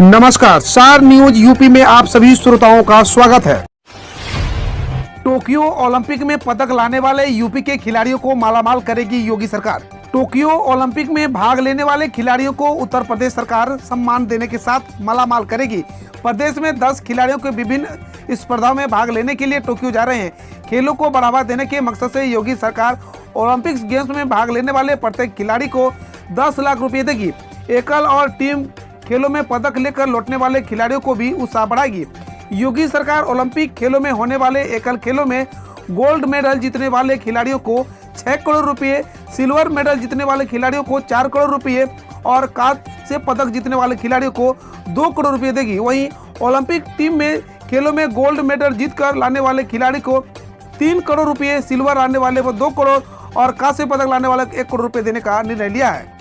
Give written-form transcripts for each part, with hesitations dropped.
नमस्कार, star news UP में आप सभी श्रोताओं का स्वागत है। टोक्यो ओलंपिक में पदक लाने वाले यूपी के खिलाड़ियों को मालामाल करेगी योगी सरकार। टोक्यो ओलंपिक में भाग लेने वाले खिलाड़ियों को उत्तर प्रदेश सरकार सम्मान देने के साथ मालामाल करेगी। प्रदेश में 10 खिलाड़ियों के विभिन्न स्पर्धाओं में भाग लेने के लिए टोक्यो जा रहे हैं। खेलों को बढ़ावा देने के मकसद से योगी सरकार ओलंपिक्स गेम्स में भाग लेने वाले प्रत्येक खिलाड़ी को 10 लाख रुपए देगी। एकल और टीम खेलों में पदक लेकर लौटने वाले खिलाड़ियों को भी उत्साह बढ़ाएगी। योगी सरकार ओलंपिक खेलों में होने वाले एकल खेलों में गोल्ड मेडल जीतने वाले खिलाड़ियों को 6 करोड़ रुपए, सिल्वर मेडल जीतने वाले खिलाड़ियों को 4 करोड़ रुपए और कांस्य पदक जीतने वाले खिलाड़ियों को 2 करोड़ रुपए देगी। वहीं ओलंपिक टीम में खेलों में गोल्ड मेडल जीतकर लाने वाले खिलाड़ी को 3 करोड़ रुपए, सिल्वर लाने वाले को 2 करोड़ और कांस्य पदक लाने वाले को 1 करोड़ रुपए देने का निर्णय लिया है।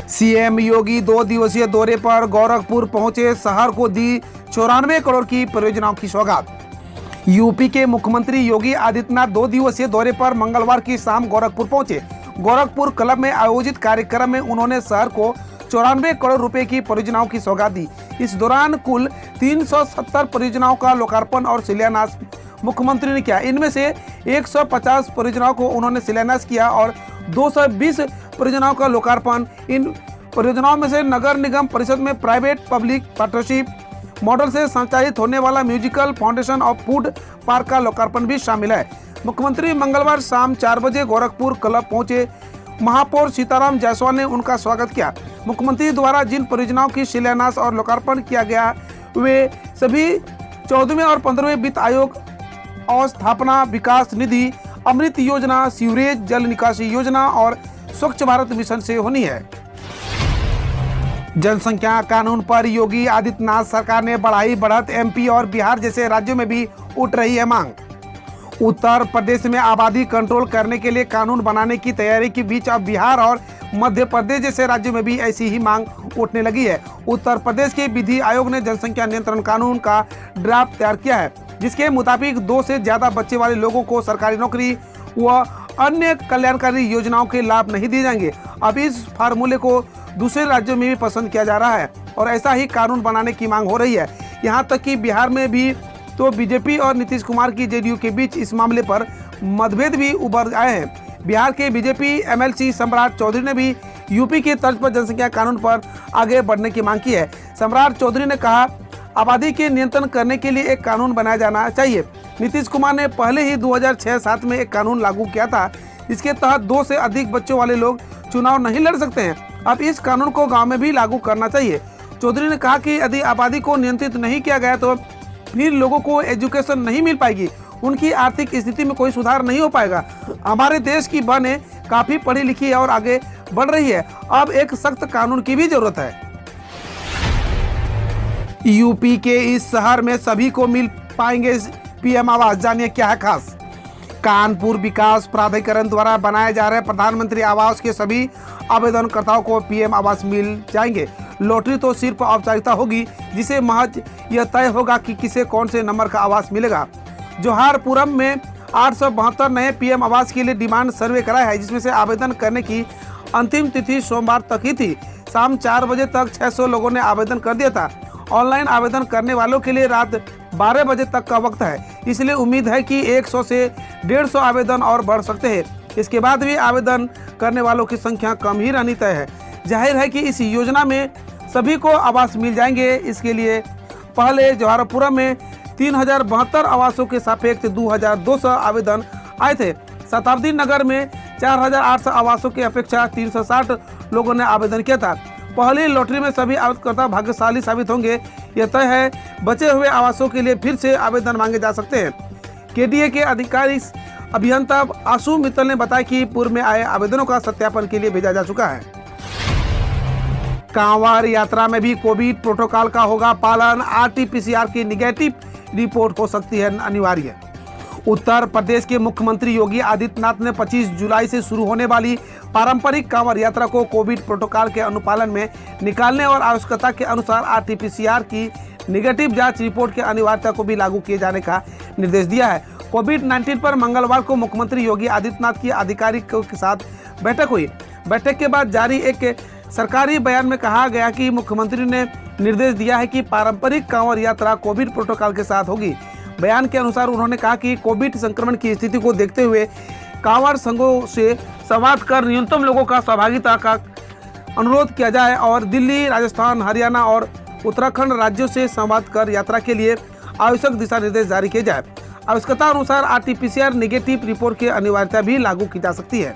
सीएम योगी 2 दिवसीय दौरे पर गोरखपुर पहुंचे, शहर को दी 94 करोड़ की परियोजनाओं की सौगात। यूपी के मुख्यमंत्री योगी आदित्यनाथ 2 दिवसीय दौरे पर मंगलवार की शाम गोरखपुर पहुंचे। गोरखपुर क्लब में आयोजित कार्यक्रम में उन्होंने शहर को 94 करोड़ रुपए की परियोजनाओं की सौगात दी। इस दौरान कुल 370 परियोजनाओं का लोकार्पण और शिलान्यास मुख्यमंत्री ने किया। इनमें से 150 परियोजनाओं को उन्होंने शिलान्यास किया और 220 परियोजनाओं का लोकार्पण। इन परियोजनाओं में से नगर निगम परिषद में प्राइवेट पब्लिक पार्टनरशिप मॉडल से संचालित होने वाला musical foundation of food park का लोकार्पण भी शामिल है। मुख्यमंत्री मंगलवार शाम 4 बजे गोरखपुर क्लब पहुंचे। महापौर सीताराम जायसवाल ने उनका स्वागत किया। मुख्यमंत्री द्वारा जिन परियोजनाओं की शिलान्यास और लोकार्पण किया गया वे सभी 14वें और 15वें वित्त आयोग, अवस्थापना विकास निधि, अमृत योजना, सीवरेज जल निकासी योजना और स्वच्छ भारत मिशन से होनी है। जनसंख्या कानून पर योगी आदित्यनाथ सरकार ने बढ़ाई बढ़त। एमपी और बिहार जैसे राज्यों में भी उठ रही है मांग। उत्तर प्रदेश में आबादी कंट्रोल करने के लिए कानून बनाने की तैयारी के बीच अब बिहार और मध्य प्रदेश जैसे राज्यों में भी ऐसी ही मांग उठने लगी है। उत्तर प्रदेश के विधि आयोग ने जनसंख्या नियंत्रण कानून का ड्राफ्ट तैयार किया है, जिसके मुताबिक 2 से ज्यादा बच्चे वाले लोगों को सरकारी नौकरी व अन्य कल्याणकारी योजनाओं के लाभ नहीं दिए जाएंगे। अब इस फार्मूले को दूसरे राज्यों में भी पसंद किया जा रहा है और ऐसा ही कानून बनाने की मांग हो रही है। यहाँ तक कि बिहार में भी तो बीजेपी और नीतीश कुमार की जेडीयू के बीच इस मामले पर मतभेद भी उभर आए हैं। बिहार के बीजेपी एमएलसी सम्राट चौधरी ने भी यूपी के तर्ज पर जनसंख्या कानून पर आगे बढ़ने की मांग की है। सम्राट चौधरी ने कहा, आबादी के नियंत्रण करने के लिए एक कानून बनाया जाना चाहिए। नीतीश कुमार ने पहले ही 2006-07 में एक कानून लागू किया था, इसके तहत 2 से अधिक बच्चों वाले लोग चुनाव नहीं लड़ सकते हैं। अब इस कानून को गांव में भी लागू करना चाहिए। चौधरी ने कहा कि यदि आबादी को नियंत्रित नहीं किया गया तो फिर लोगों को एजुकेशन नहीं मिल पाएगी, उनकी आर्थिक स्थिति में कोई सुधार नहीं हो पाएगा। हमारे देश की बहनें काफी पढ़ी लिखी है और आगे बढ़ रही है। अब एक सख्त कानून की भी जरूरत है। यूपी के इस शहर में सभी को मिल पाएंगे पीएम आवास, जानिए क्या है खास। कानपुर विकास प्राधिकरण द्वारा बनाए जा रहे प्रधानमंत्री आवास के सभी आवेदनकर्ताओं को पीएम आवास मिल जाएंगे। लॉटरी तो सिर्फ औपचारिकता होगी, जिसे महज यह तय होगा कि किसे कौन से नंबर का आवास मिलेगा। जोहारपुरम में 872 नए पीएम आवास के लिए डिमांड सर्वे कराया है, जिसमें से आवेदन करने की अंतिम तिथि सोमवार तक ही थी। शाम 4 बजे तक 600 लोगों ने आवेदन कर दिया था। ऑनलाइन आवेदन करने वालों के लिए रात 12 बजे तक का वक्त है, इसलिए उम्मीद है कि 100 से 150 आवेदन और बढ़ सकते हैं। इसके बाद भी आवेदन करने वालों की संख्या कम ही रहनी तय है। जाहिर है कि इस योजना में सभी को आवास मिल जाएंगे। इसके लिए पहले जोहारपुरम में 3072 आवासों के सापेक्ष 2200 आवेदन आए थे। शताब्दी नगर में 4800 आवासों की अपेक्षा 360 लोगों ने आवेदन किया था। पहली लॉटरी में सभी आवेदनकर्ता भाग्यशाली साबित होंगे, यह तय है। बचे हुए आवासों के लिए फिर से आवेदन मांगे जा सकते हैं। केडीए के अधिकारी अभियंता आशु मित्तल ने बताया कि पूर्व में आए आवेदनों का सत्यापन के लिए भेजा जा चुका है। कांवड़ यात्रा में भी कोविड प्रोटोकॉल का होगा पालन। आरटीपीसीआर की निगेटिव रिपोर्ट हो सकती है अनिवार्य। उत्तर प्रदेश के मुख्यमंत्री योगी आदित्यनाथ ने 25 जुलाई से शुरू होने वाली पारंपरिक कांवड़ यात्रा को कोविड प्रोटोकॉल के अनुपालन में निकालने और आवश्यकता के अनुसार आरटीपीसीआर की निगेटिव जांच रिपोर्ट की अनिवार्यता को भी लागू किए जाने का निर्देश दिया है। कोविड-19 पर मंगलवार को मुख्यमंत्री योगी आदित्यनाथ की अधिकारियों के साथ बैठक हुई। बैठक के बाद जारी एक सरकारी बयान में कहा गया कि मुख्यमंत्री ने निर्देश दिया है कि पारंपरिक कांवड़ यात्रा कोविड प्रोटोकॉल के साथ होगी। बयान के अनुसार उन्होंने कहा कि कोविड संक्रमण की स्थिति को देखते हुए कांवड़ संघों से संवाद कर न्यूनतम लोगों का सहभागिता का अनुरोध किया जाए और दिल्ली, राजस्थान, हरियाणा और उत्तराखंड राज्यों से संवाद कर यात्रा के लिए आवश्यक दिशा निर्देश जारी किए जाए। आवश्यकता अनुसार RT-PCR नेगेटिव रिपोर्ट की अनिवार्यता भी लागू की जा सकती है।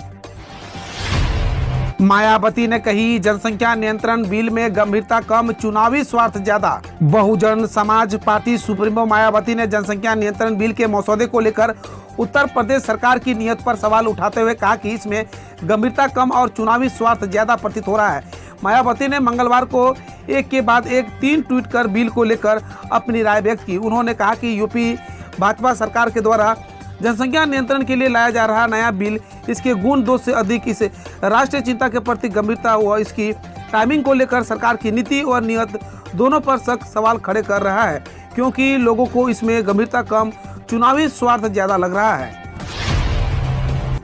मायावती ने कही, जनसंख्या नियंत्रण बिल में गंभीरता कम, चुनावी स्वार्थ ज्यादा। बहुजन समाज पार्टी सुप्रीमो मायावती ने जनसंख्या नियंत्रण बिल के मसौदे को लेकर उत्तर प्रदेश सरकार की नीयत पर सवाल उठाते हुए कहा कि इसमें गंभीरता कम और चुनावी स्वार्थ ज्यादा प्रतीत हो रहा है। मायावती ने मंगलवार को एक के बाद एक 3 ट्वीट कर बिल को लेकर अपनी राय व्यक्त की। उन्होंने कहा कि यूपी भाजपा सरकार के द्वारा जनसंख्या नियंत्रण के लिए लाया जा रहा नया बिल, इसके गुण दोष से अधिक इस राष्ट्रीय चिंता के प्रति गंभीरता व इसकी टाइमिंग को लेकर सरकार की नीति और नीयत दोनों पर सख्त सवाल खड़े कर रहा है, क्योंकि लोगों को इसमें गंभीरता कम, चुनावी स्वार्थ ज्यादा लग रहा है।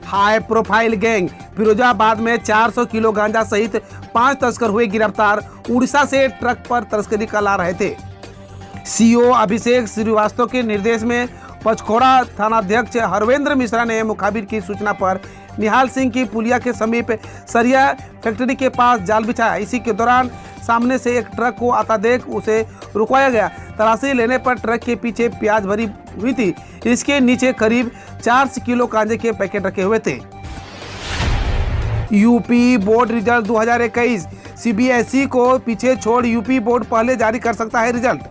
हाई प्रोफाइल गैंग, फिरोजाबाद में 400 किलो गांजा सहित 5 तस्कर हुए गिरफ्तार। उड़ीसा से ट्रक पर तस्करी कर ला रहे थे। CO अभिषेक श्रीवास्तव के निर्देश में पचखोड़ा थानाध्यक्ष हरवेंद्र मिश्रा ने मुखबिर की सूचना पर निहाल सिंह की पुलिया के समीप सरिया फैक्ट्री के पास जाल बिछाया। इसी के दौरान सामने से एक ट्रक को आता देख उसे रुकवाया गया। तलाशी लेने पर ट्रक के पीछे प्याज भरी हुई थी। इसके नीचे करीब 400 किलो गांजे के पैकेट रखे हुए थे। यूपी बोर्ड रिजल्ट 2021, CBSE को पीछे छोड़ यूपी बोर्ड पहले जारी कर सकता है रिजल्ट।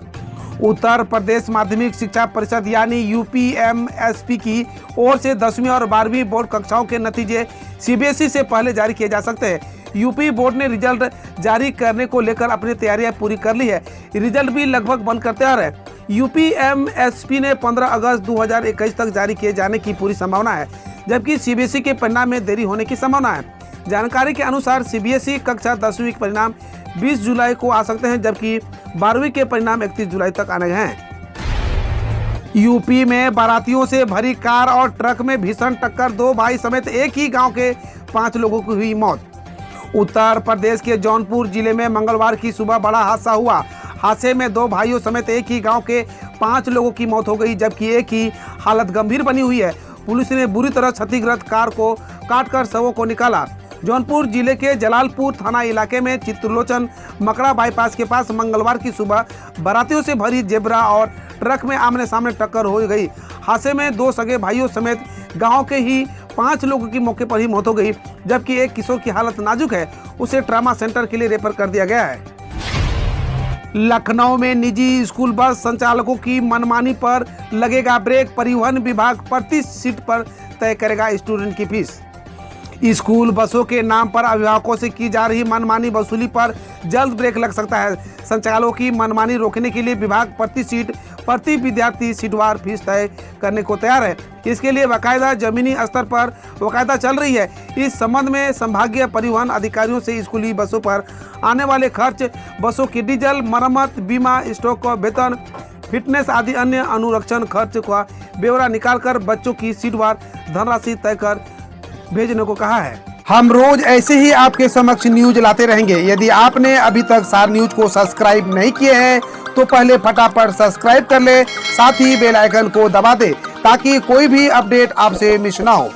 उत्तर प्रदेश माध्यमिक शिक्षा परिषद यानी UPMSP की ओर से 10वीं और 12वीं बोर्ड कक्षाओं के नतीजे CBSE से पहले जारी किए जा सकते हैं। यूपी बोर्ड ने रिजल्ट जारी करने को लेकर अपनी तैयारियां पूरी कर ली है। रिजल्ट भी लगभग बनकर तैयार है। UPMSP ने 15 अगस्त 2021 तक जारी किए जाने की पूरी संभावना है, जबकि CBSE के परिणाम में देरी होने की संभावना है। जानकारी के अनुसार CBSE कक्षा 10वीं के परिणाम 20 जुलाई को आ सकते हैं, जबकि 12वीं के परिणाम 31 जुलाई तक आने हैं। यूपी में बारातियों से भरी कार और ट्रक में भीषण टक्कर, 2 भाई समेत एक ही गांव के 5 लोगों की हुई मौत। उत्तर प्रदेश के जौनपुर जिले में मंगलवार की सुबह बड़ा हादसा हुआ। हादसे में 2 भाइयों समेत एक ही गांव के 5 लोगों की मौत हो गई, जबकि एक ही हालत गंभीर बनी हुई है। पुलिस ने बुरी तरह क्षतिग्रस्त कार को काटकर शवों को निकाला। जौनपुर जिले के जलालपुर थाना इलाके में चित्रलोचन मकड़ा बाईपास के पास मंगलवार की सुबह बारातियों से भरी जेब्रा और ट्रक में आमने सामने टक्कर हो गई। हादसे में 2 सगे भाइयों समेत गांव के ही 5 लोगों की मौके पर ही मौत हो गई, जबकि एक किशोर की हालत नाजुक है। उसे ट्रामा सेंटर के लिए रेफर कर दिया गया है। लखनऊ में निजी स्कूल बस संचालकों की मनमानी पर लगेगा ब्रेक। परिवहन विभाग प्रति सीट पर तय करेगा स्टूडेंट की फीस। स्कूल बसों के नाम पर अभिभावकों से की जा रही मनमानी वसूली पर जल्द ब्रेक लग सकता है। संचालकों की मनमानी रोकने के लिए विभाग प्रति सीट, प्रति विद्यार्थी सीटवार फीस तय करने को तैयार है। इसके लिए बाकायदा जमीनी स्तर पर बाकायदा चल रही है। इस संबंध में संभागीय परिवहन अधिकारियों से स्कूली बसों पर आने वाले खर्च, बसों की डीजल, मरम्मत, बीमा, स्टॉक का वेतन, फिटनेस आदि अन्य अनुरक्षण खर्च का ब्यौरा निकालकर बच्चों की सीटवार धनराशि तय कर भेजने को कहा है। हम रोज ऐसे ही आपके समक्ष न्यूज लाते रहेंगे। यदि आपने अभी तक सार न्यूज को सब्सक्राइब नहीं किए हैं तो पहले फटाफट सब्सक्राइब कर ले, साथ ही बेल आइकन को दबा दे ताकि कोई भी अपडेट आपसे मिस ना हो।